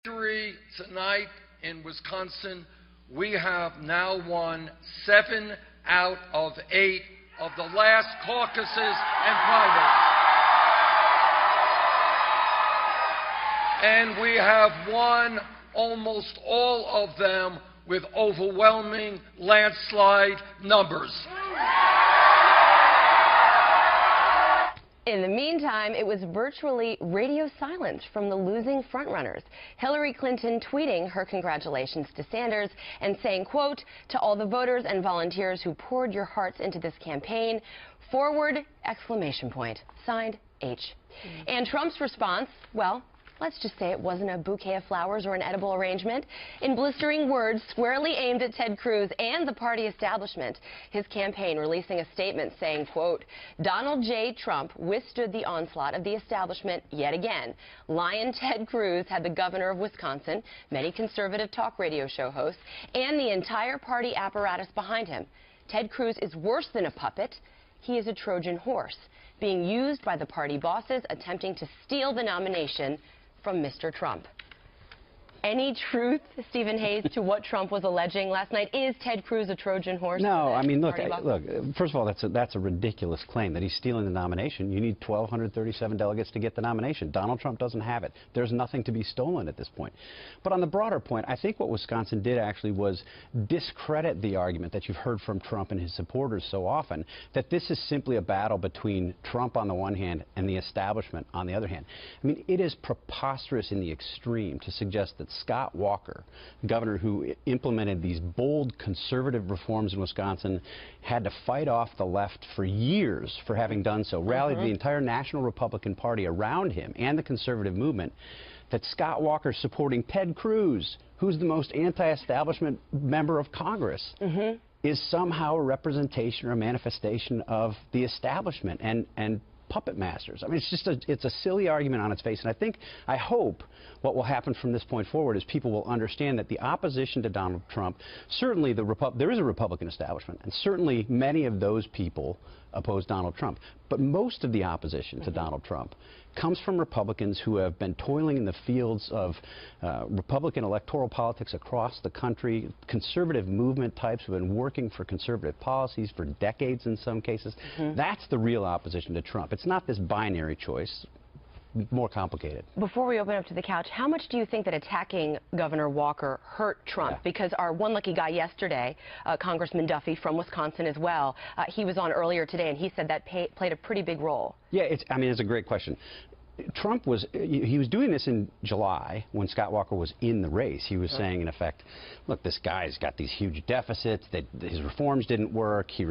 Victory tonight in Wisconsin, we have now won 7 out of 8 of the last caucuses and primaries. And we have won almost all of them with overwhelming landslide numbers. In the meantime, it was virtually radio silence from the losing frontrunners. Hillary Clinton tweeting her congratulations to Sanders and saying, quote, "To all the voters and volunteers who poured your hearts into this campaign, forward, exclamation point. Signed, H. And Trump's response, well, let's just say it wasn't a bouquet of flowers or an edible arrangement. In blistering words squarely aimed at Ted Cruz and the party establishment, his campaign releasing a statement saying, quote, "Donald J. Trump withstood the onslaught of the establishment yet again. Lion Ted Cruz had the governor of Wisconsin, many conservative talk radio show hosts, and the entire party apparatus behind him. Ted Cruz is worse than a puppet. He is a Trojan horse, being used by the party bosses attempting to steal the nomination from Mr. Trump." Any truth, Stephen Hayes, to what Trump was alleging last night? Is Ted Cruz a Trojan horse? No, I mean, look, first of all, that's a ridiculous claim that he's stealing the nomination. You need 1,237 delegates to get the nomination. Donald Trump doesn't have it. There's nothing to be stolen at this point. But on the broader point, I think what Wisconsin did actually was discredit the argument that you've heard from Trump and his supporters so often, that this is simply a battle between Trump on the one hand and the establishment on the other hand. I mean, it is preposterous in the extreme to suggest that Scott Walker, governor who implemented these bold conservative reforms in Wisconsin, had to fight off the left for years for having done so, rallied the entire National Republican Party around him and the conservative movement, that Scott Walker supporting Ted Cruz, who's the most anti-establishment member of Congress, is somehow a representation or a manifestation of the establishment and puppet masters. I mean, it's a silly argument on its face, and I hope what will happen from this point forward is people will understand that the opposition to Donald Trump, certainly there is a Republican establishment, and certainly many of those people oppose Donald Trump, but most of the opposition to Donald Trump comes from Republicans who have been toiling in the fields of Republican electoral politics across the country, conservative movement types who have been working for conservative policies for decades in some cases. That's the real opposition to Trump. It's not this binary choice. More complicated. Before we open up to the couch, how much do you think that attacking Governor Walker hurt Trump? Yeah. Because our one lucky guy yesterday, Congressman Duffy from Wisconsin as well, he was on earlier today and he said that played a pretty big role. Yeah, I mean, it's a great question. Trump was doing this in July when Scott Walker was in the race. He was saying, in effect, look, this guy's got these huge deficits, that his reforms didn't work. He